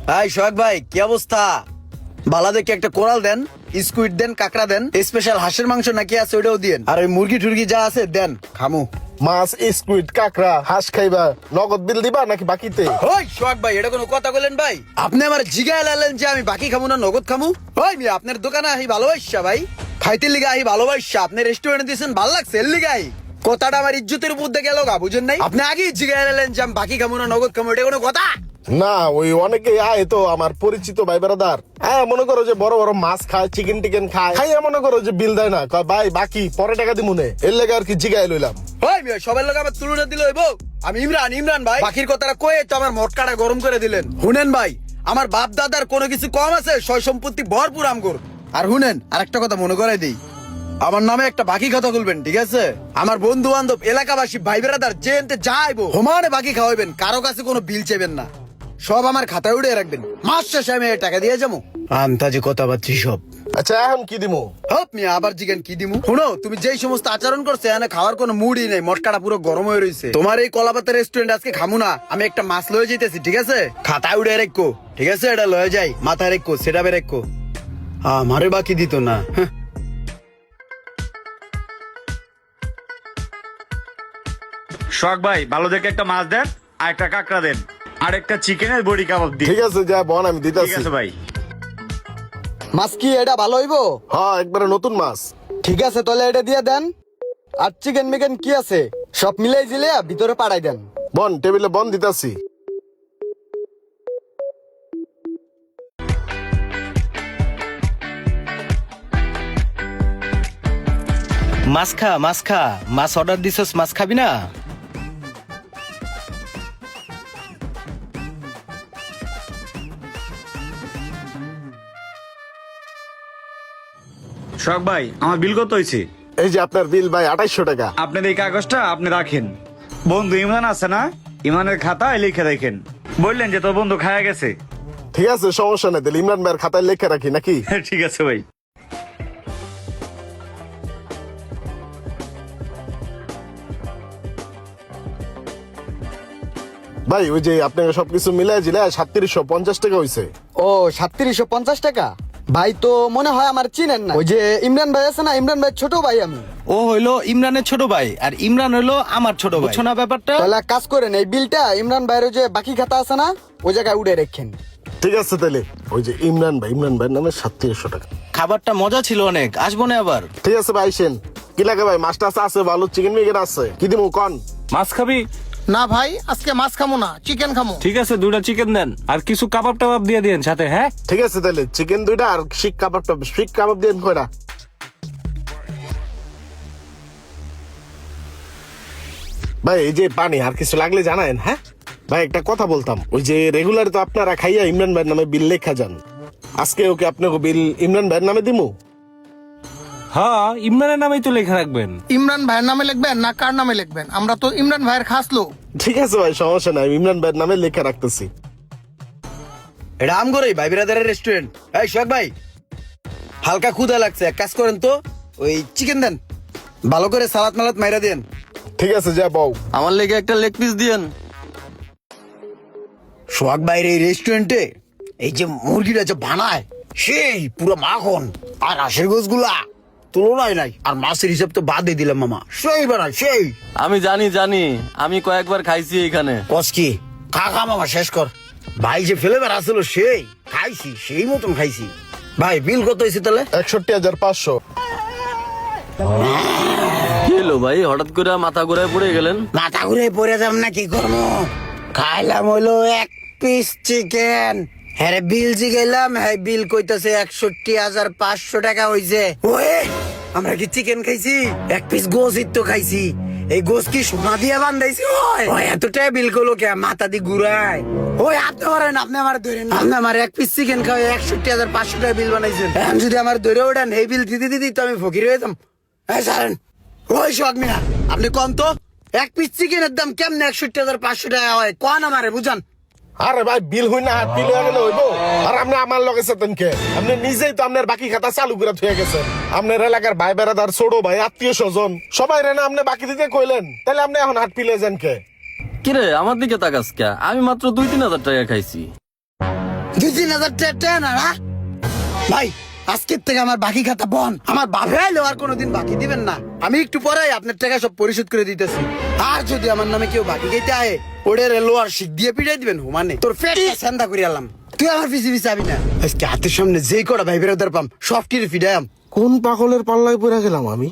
ভাই সোহাগ ভাই কি অবস্থা? বালা দেখে একটা কোরাল দেন, স্কুইড দেন, কাঁকড়া দেন, স্পেশাল হাঁসের মাংস নাকি আছে ওইটাও দিয়েন, আর ওই মুরগি টুরগি যা আছে দেন খামু। মাছ, স্কুইড, কাঁকড়া, হাঁস খাইবা, নগদ বিল দিবা নাকি বাকিতে? ওই সোহাগ ভাই এটা কোনো কথা বলেন ভাই? আপনি আমার জিগায় লালেন যে আমি বাকি খামু না নগদ খামু? ওই মিয়া আপনার দোকানে আহি ভালোবাসা ভাই, খাইতে লিগা আহি ভালোবাসা, আপনি রেস্টুরেন্টে দিয়েছেন ভালো লাগছে এর লিগাই। কথাটা আমার ইজ্জতের উপর দিয়ে গেল গা, বুঝেন নাই? আপনি আগে জিগায় লালেন যে আমি বাকি খামু না নগদ খামু, এটা কোনো কথা? না, ওই অনেকে আয় তো আমার পরিচিত ভাই বেড়াদার, হ্যাঁ মনে করো যে বড় বড় মাছ খায়, চিকেন টিকেন খায়, খাইয়া মনে করো যে বিল দেয় না, কয় ভাই বাকি পরে টাকা দিমুনে, এর লেগে আর কি জিগায় লইলাম। ওই মিয়া সবার লোক আমার তুলনা দিল হইব? আমি ইমরান ভাই, বাকির কথাটা কয়ে তো আমার মটকাটা গরম করে দিলেন। শুনেন ভাই, আমার বাপ দাদার কোনো কিছু কম আছে? সয় সম্পত্তি ভরপুর আমগর। আর শুনেন আরেকটা কথা মনে করাই দিই, আমার নামে একটা বাকি কথা বলবেন, ঠিক আছে? আমার বন্ধু বান্ধব, এলাকাবাসী, ভাই বেড়াদার যে এনতে যাইবো হোমানে বাকি খাওয়াবেন, কারো কাছে কোনো বিল চেবেন না, সব আমার খাতায় উড়ে রাখবেন, মাস শেষে আমি টাকা দিয়ে যাবো। আন্তাজে কথা পাচ্ছি সব। আচ্ছা এখন কি দিমু? হপ মিয়া আবার জিজ্ঞেন কি দিমু? শুনো, তুমি যেই সমস্ত আচরণ করছে এখানে খাওয়ার কোনো মুডই নেই, মটকাটা পুরো গরম হয়ে রয়েছে। তোমার এই কলাপাতা রেস্টুরেন্ট আজকে খামু না, আমি একটা মাছ লয়ে যেতেছি, ঠিক আছে? খাতায় উড়ে রেখো, ঠিক আছে? এটা লয়ে যাই, মাথায় রেখো, সেটা রেখো, আমারে বাকি দিত না। শখ ভাই ভালো দেখে একটা মাছ দেন, আর একটা কাঁকড়া দেন, আর একটা চিকেনের বড়ি কাবাব দিন। ঠিক আছে যা বন আমি ঠিক দিতাছি। আছে ভাই। মাছ কি এটা ভালো হইবো? হ্যাঁ একবারে নতুন মাছ। ঠিক আছে তাহলে এটা দিয়ে দেন। আর চিকেন মিকেন কি আছে সব মিলাই দিলে ভিতরে পাঠাই দেন। বন টেবিলে বন দিতাছি। মাছ খা, মাছ অর্ডার দিছস, মাছ খাবি না? শখ ভাই আমার বিল কত হয়েছে? এই যে আপনার বিল ভাই 2800 টাকা। আপনার এই কাগজটা আপনি রাখেন। বন্ধু ইমরান আছে না, ইমরানের খাতায় লিখে দেখেন। বললেন যে তোর বন্ধু খায়া গেছে। ঠিক আছে সমস্যা নেই, তাহলে ইমরান ভাইয়ের খাতায় লেখা রাখি নাকি? ঠিক আছে ভাই। ভাই ওই যে আপনাকে সবকিছু মিলাই জিলে 3750 টাকা হইছে। ও 3750 টাকা? ভাই তো মনে হয় আমার চিনেন না, ওই যে ইমরান ভাই আছে না, ইমরান ভাই ছোট ভাই আমি। ও হইলো ইমরানের ছোট ভাই, আর ইমরান হইলো আমার ছোট ভাই, বুঝছো না ব্যাপারটা? তাহলে এক কাজ করেন, এই বিলটা ইমরান ভাইয়ের ওই যে বাকি খাতা আছে না, ওই জায়গায় উড়ে রেখেন। ঠিক আছে তাহলে ওই যে ইমরান ভাইয়ের নামে 3700 টাকা। খাবারটা মজা ছিল অনেক, আসবো না আবার? ঠিক আছে ভাই আইসেন। কি লাগে ভাই? মাছটা আছে ভালো, চিকেন মিকেন আছে, কি দিমু কন? মাছ খাবি? না ভাই আজকে মাছ খামো না, চিকেন খামো। ঠিক আছে, 2টা চিকেন দেন, আর কিছু কাবাব টাবাব দিয়ে দিন সাথে। হ্যাঁ ঠিক আছে তাহলে চিকেন 2টা আর শিক কাবাব দিন কয়টা? ভাই এই যে পানি আর কিছু লাগলে জানায়েন। হ্যাঁ ভাই একটা কথা বলতাম, ওই যে রেগুলার তো আপনারা খাইয়া ইমরান ভাইয়ের নামে বিল লেখা যান, আজকে ওকে আপনাকে বিল ইমরান ভাইয়ের নামে দিমু? হ্যাঁ, ইমরানের নামেই তো লেখা রাখবেন। ইমরান ভাইয়ের নামে লিখবেন না কার নামে লিখবেন? আমরা তো ইমরান ভাইয়ের খাস লোক। ঠিক আছে ভাই সমস্যা নাই, ইমরান ভাইয়ের নামে লেখা রাখতেছি। এটা আমগরই ভাই বিরাদারের রেস্টুরেন্ট। এই সোহাগ ভাই হালকা ক্ষুধা লাগছে, এক কাজ করেন তো ওই চিকেন দেন, ভালো করে সালাদ মালাদ মাইরা দেন। ঠিক আছে যা বউ। আমার লেগে একটা লেগ পিস দিয়েন। সোহাগ ভাইয়ের এই রেস্টুরেন্টে এই যে মুরগিটা যে বানায় সেই পুরো মাখন, আর হাঁসের গোছগুলা তুলনায় নাই, আর মাছের হিসাব তো বাদই দিলাম মামা, সেই বানায় সেই। আমি জানি আমি কয়েকবার খাইছি এখানে। কসকি খা মামা শেষ কর। ভাই যে ফ্লেভার আসছিল সেই খাইছি, সেই মতন খাইছি। ভাই বিল কত হয়েছে তাহলে? 61,500। কি হলো ভাই, হঠাৎ করে মাথা ঘুরায় পড়ে গেলেন? মাথা ঘুরে পড়ে যাব না, কি করবো? খাইলাম হইলো 1 পিস চিকেন, হ্যাঁ বিল জিগাইলাম, হ্যাঁ বিল কইতাছে 61,500 টাকা হইছে। ওয়ে আমরা কি চিকেন খাইছি? 1 পিস গোশই তো খাইছি। এই গোশ কি সোনা দিয়ে বান্ধাইছি? ওই এতটা বিল করলো কে? মাথা দিয়ে ঘুরায়। ওই আপনি ধরেন, আপনি আমার ধরেন, আপনি আমার 1 পিস চিকেন খাওয়া 61,500 টাকা বিল বানাইছেন। এখন যদি আমার ধরে ওঠেন এই বিল দিতে তো আমি ফকির হয়ে যেতাম। হ্যাঁ সারেন। ওই সোহাগ মিয়া আপনি কন তো, 1 পিস চিকেনের দাম কেমনে 61,500 টাকা হয়? কন আমারে বুঝান। আরে ভাই বিল হই না, হাত বিল হয়ে গেলে হইব? আর আপনি আমার লগে সেতেন কে? আপনি নিজেই তো আপনার বাকি খাতা চালু করে থুয়ে গেছেন। আপনার এলাকার ভাই বেড়াদার, ছোট ভাই, আত্মীয় স্বজন সবাই রে না আপনি বাকি দিতে কইলেন, তাহলে আপনি এখন হাত পিলে যান কে? কিরে আমার দিকে তাকাস কে? আমি মাত্র 2-3 হাজার টাকা খাইছি। 2-3 হাজার টাকা না না ভাই, আজকের থেকে আমার বাকি খাতা বন। আমার বাপে আইলেও আর কোনোদিন বাকি দিবেন না। আমি একটু পরে আপনার টাকা সব পরিশোধ করে দিতেছি। আর যদি আমার নামে কেউ বাকি খাইতে আয়, ওরে লোয়ার শিখ দিয়ে পিটাই দিবেন হুমানে। তোর পেট ঠান্ডা করে আলাম। তুই আমার পিছি পিছি আবি না। আজকে হাতের সামনে যেই কটা ভাই বেরোদার পাম সব টিরে ফিডায়াম। কোন পাগলের পাল্লায় পড়ে গেলাম আমি?